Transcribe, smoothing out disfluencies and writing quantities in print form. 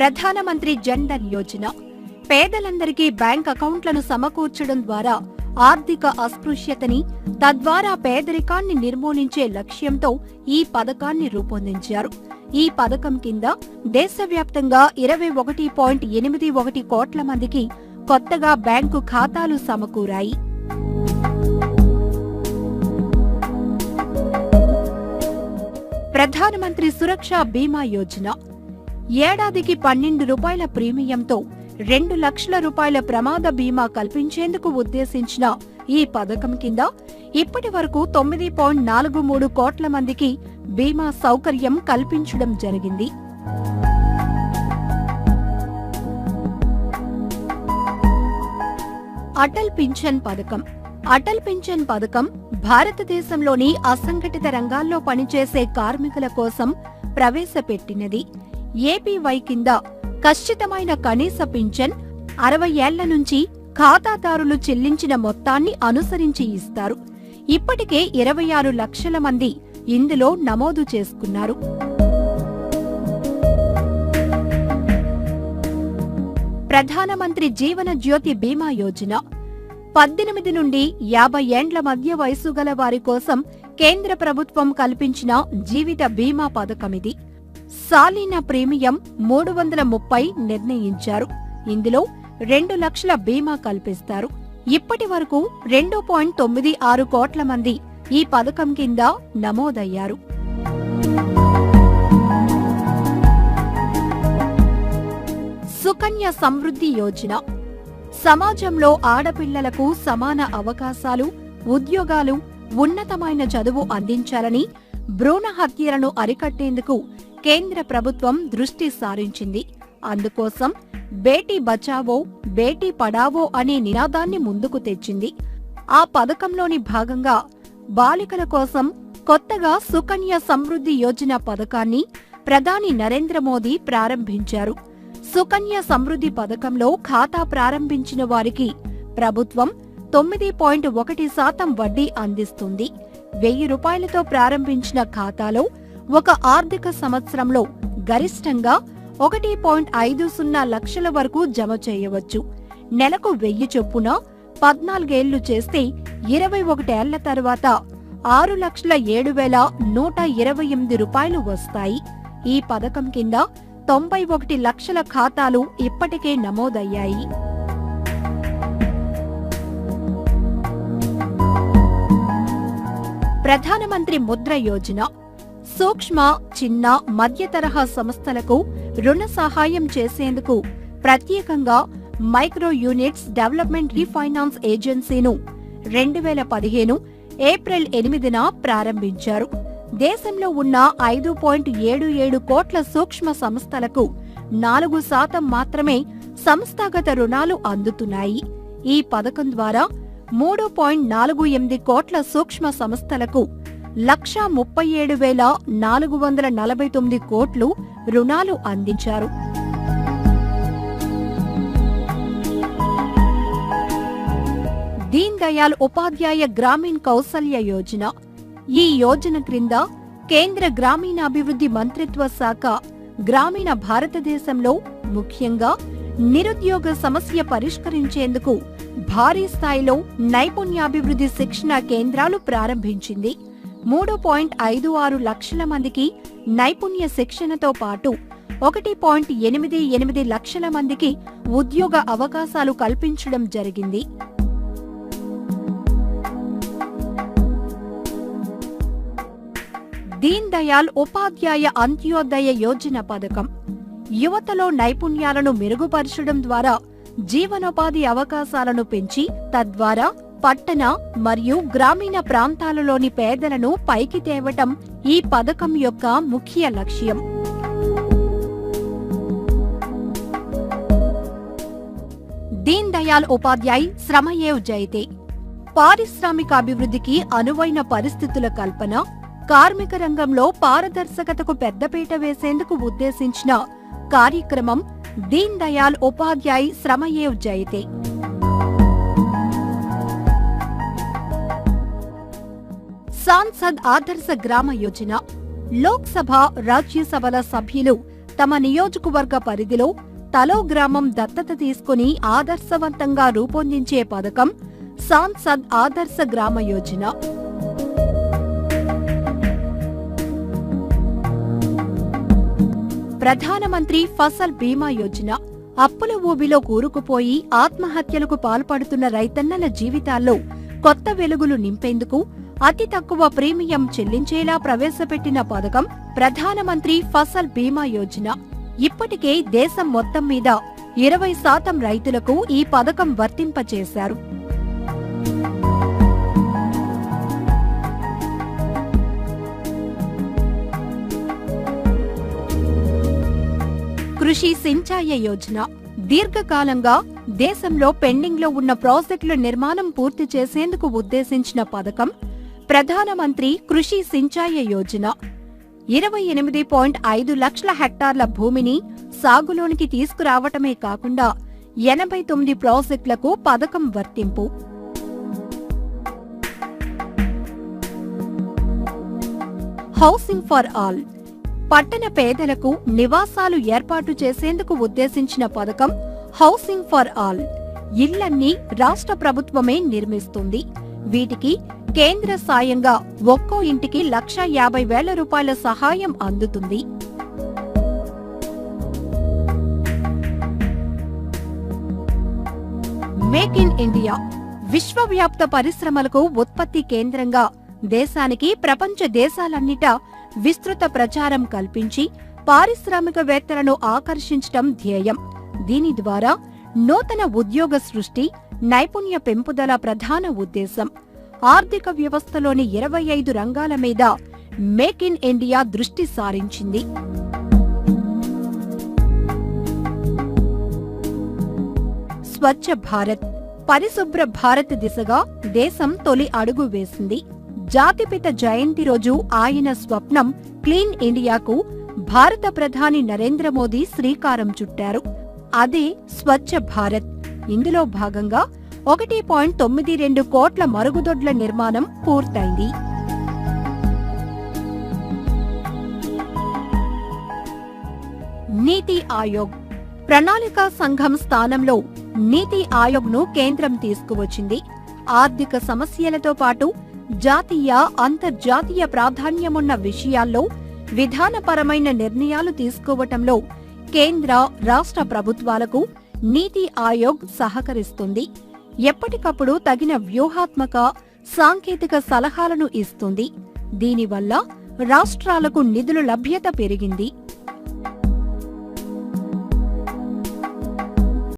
ప్రధానమంత్రి జన్ ధన్ యోజన పేదలందరికీ బ్యాంక్ అకౌంట్లను సమకూర్చడం ద్వారా ఆర్థిక అస్పృశ్యతని, తద్వారా పేదరికాన్ని నిర్మూలించే లక్ష్యంతో ఈ పథకాన్ని రూపొందించారు. ఈ పథకం కింద దేశవ్యాప్తంగా 21.81 కోట్ల మందికి కొత్తగా బ్యాంకు ఖాతాలు సమకూరాయి. ప్రధానమంత్రి సురక్ష బీమా యోజన ఏడాదికి 12 రూపాయల ప్రీమియంతో 2 లక్షల రూపాయల ప్రమాద బీమా కల్పించేందుకు ఉద్దేశించిన ఈ పథకం కింద ఇప్పటి వరకు 9.43 కోట్ల మందికి బీమా సౌకర్యం కల్పించడం జరిగింది. అటల్ పింఛన్ పథకం. అటల్ పింఛన్ పథకం భారతదేశంలోని అసంఘటిత రంగాల్లో పనిచేసే కార్మికుల కోసం ప్రవేశపెట్టినది. ఏపీవై కింద ఖచ్చితమైన కనీస పింఛన్ 60 ఏళ్ల నుంచి ఖాతాదారులు చెల్లించిన మొత్తాన్ని అనుసరించి ఇస్తారు. ఇప్పటికే 26 లక్షల మంది ఇందులో నమోదు చేసుకున్నారు. ప్రధానమంత్రి జీవన జ్యోతి బీమా యోజన 18 నుండి 50 ఏండ్ల మధ్య వయసు గల వారి కోసం కేంద్ర ప్రభుత్వం కల్పించిన జీవిత బీమా పథకమిది. సాలీన ప్రీమియం 330 నిర్ణయించారు. ఇందులో 2 లక్షల బీమా కల్పిస్తారు. ఇప్పటి వరకు 2.96 కోట్ల మంది ఈ పథకం కింద నమోదయ్యారు. సుకన్య సమృద్ధి యోజన సమాజంలో ఆడపిల్లలకు సమాన అవకాశాలు, ఉద్యోగాలు, ఉన్నతమైన చదువు అందించాలని, భ్రూణ హత్యలను అరికట్టేందుకు కేంద్ర ప్రభుత్వం దృష్టి సారించింది. అందుకోసం బేటీ బచావో, బేటీ పడావో అనే నినాదాన్ని ముందుకు తెచ్చింది. ఆ పథకంలోని భాగంగా బాలికల కోసం కొత్తగా సుకన్య సమృద్ధి యోజన పథకాన్ని ప్రధాని నరేంద్ర మోదీ ప్రారంభించారు. సుకన్య సమృద్ధి పథకంలో ఖాతా ప్రారంభించిన వారికి ప్రభుత్వం 9.1% వడ్డీ అందిస్తుంది. 1000 రూపాయలతో ప్రారంభించిన ఖాతాలో ఒక ఆర్థిక సంవత్సరంలో గరిష్టంగా 1.50 లక్షల వరకు జమ చేయవచ్చు. నెలకు 1000 చొప్పున 14 ఏళ్లు చేస్తే 21 ఏళ్ల తర్వాత 6,07,128 రూపాయలు వస్తాయి. ఈ పథకం కింద 91 లక్షల ఖాతాలు ఇప్పటికే నమోదయ్యాయి. ప్రధానమంత్రి ముద్ర యోజన సూక్ష్మ, చిన్న, మధ్య తరహా సంస్థలకు రుణ సహాయం చేసేందుకు ప్రత్యేకంగా మైక్రో యూనిట్స్ డెవలప్మెంట్ రీఫైనాన్స్ ఏజెన్సీను 2015 ఏప్రిల్ 8న ప్రారంభించారు. దేశంలో ఉన్న 5.77 కోట్ల సూక్ష్మ సంస్థలకు 4% మాత్రమే సంస్థాగత రుణాలు అందుతున్నాయి. ఈ పథకం ద్వారా 3.48 కోట్ల సూక్ష్మ సంస్థలకు 1,37,449 కోట్లు రుణాలు అందించారు. దీన్ దయాళ్ ఉపాధ్యాయ గ్రామీణ్ కౌశల్య యోజన. ఈ యోజన క్రింద కేంద్ర గ్రామీణాభివృద్ధి మంత్రిత్వ శాఖ గ్రామీణ భారతదేశంలో ముఖ్యంగా నిరుద్యోగ సమస్య పరిష్కరించేందుకు భారీ స్థాయిలో నైపుణ్యాభివృద్ధి శిక్షణ కేంద్రాలు ప్రారంభించింది. 3.56 లక్షల మందికి నైపుణ్య శిక్షణతో పాటు 1.88 లక్షల మందికి ఉద్యోగ అవకాశాలు కల్పించడం జరిగింది. దీన్ దయాళ్ ఉపాధ్యాయ అంత్యోదయ యోజన పథకం యువతలో నైపుణ్యాలను మెరుగుపరచడం ద్వారా జీవనోపాధి అవకాశాలను పెంచి తద్వారా పట్టణ మరియు గ్రామీణ ప్రాంతాలలోని పేదలను పైకి తేవటం ఈ పథకం యొక్క ముఖ్య లక్ష్యం. దీన్ దయాళ్ ఉపాధ్యాయ్ శ్రమయేవ్ జయతే పారిశ్రామికాభివృద్ధికి అనువైన పరిస్థితుల కల్పన, కార్మిక రంగంలో పారదర్శకతకు పెద్దపీట వేసేందుకు ఉద్దేశించిన కార్యక్రమం దీన్ దయాళ్ ఉపాధ్యాయ్ శ్రమయేవ్ జయతే. సాంసద్ ఆదర్శ గ్రామ యోజన లోక్సభ, రాజ్యసభల సభ్యులు తమ నియోజకవర్గ పరిధిలో తలో గ్రామం దత్తత తీసుకుని ఆదర్శవంతంగా రూపొందించే పథకం సాంసద్ ఆదర్శ గ్రామ యోజన. ప్రధానమంత్రి ఫసల్ బీమా యోజన. అప్పుల ఊబిలో కూరుకుపోయి ఆత్మహత్యలకు పాల్పడుతున్న రైతన్నల జీవితాల్లో కొత్త వెలుగులు నింపేందుకు అతి తక్కువ ప్రీమియం చెల్లించేలా ప్రవేశపెట్టిన పథకం ప్రధానమంత్రి ఫసల్ బీమా యోజన. ఇప్పటికే దేశం మొత్తం మీద 20% రైతులకు ఈ పథకం వర్తింపచేశారు. కృషి సించాయ యోజన. దీర్ఘకాలంగా దేశంలో పెండింగ్లో ఉన్న ప్రాజెక్టుల నిర్మాణం పూర్తి చేసేందుకు ఉద్దేశించిన పథకం ప్రధానమంత్రి కృషి సించాయ యోజన. 28.5 లక్షల హెక్టార్ల భూమిని సాగులోనికి తీసుకురావటమే కాకుండా 89 ప్రాజెక్టులకు పథకం వర్తింపు. Housing for all. పట్టణ పేదలకు నివాసాలు ఏర్పాటు చేసేందుకు ఉద్దేశించిన పథకం హౌసింగ్ ఫర్ ఆల్. ఇళ్లన్నీ రాష్ట్ర ప్రభుత్వమే నిర్మిస్తుంది. వీటికి కేంద్ర సాయంగా ఒక్కో ఇంటికి 1,50,000 రూపాయల సహాయం అందుతుంది. Make in India. విశ్వవ్యాప్త పరిశ్రమలకు ఉత్పత్తి కేంద్రంగా దేశానికి ప్రపంచ దేశాలన్నిటా విస్తృత ప్రచారం కల్పించి పారిశ్రామికవేత్తలను ఆకర్షించటం ధ్యేయం. దీని ద్వారా నూతన ఉద్యోగ సృష్టి, నైపుణ్య పెంపుదల ప్రధాన ఉద్దేశం. ఆర్థిక వ్యవస్థలోని 25 రంగాల మీద మేక్ ఇన్ ఇండియా దృష్టి సారించింది. స్వచ్ఛ భారత్. పరిశుభ్ర భారత్ దిశగా దేశం తొలి అడుగు వేసింది. జాతిపిత జయంతి రోజు ఆయన స్వప్నం క్లీన్ ఇండియాకు భారత ప్రధాని నరేంద్ర మోదీ శ్రీకారం చుట్టారు. అదే స్వచ్ఛ భారత్. ఇందులో భాగంగా 1.92 కోట్ల మరుగుదొడ్ల నిర్మాణం పూర్తయింది. నీతి ఆయోగ్. ప్రణాళికా సంఘం స్థానంలో నీతి ఆయోగ్ను కేంద్రం తీసుకువచ్చింది. ఆర్థిక సమస్యలతో పాటు జాతీయ, అంతర్జాతీయ ప్రాధాన్యమున్న విషయాల్లో విధానపరమైన నిర్ణయాలు తీసుకోవటంలో కేంద్ర, రాష్ట్ర ప్రభుత్వాలకు నీతి ఆయోగ్ సహకరిస్తుంది. ఎప్పటికప్పుడు తగిన వ్యూహాత్మక, సాంకేతిక సలహాలను ఇస్తుంది. దీనివల్ల రాష్ట్రాలకు నిధుల లభ్యత పెరిగింది.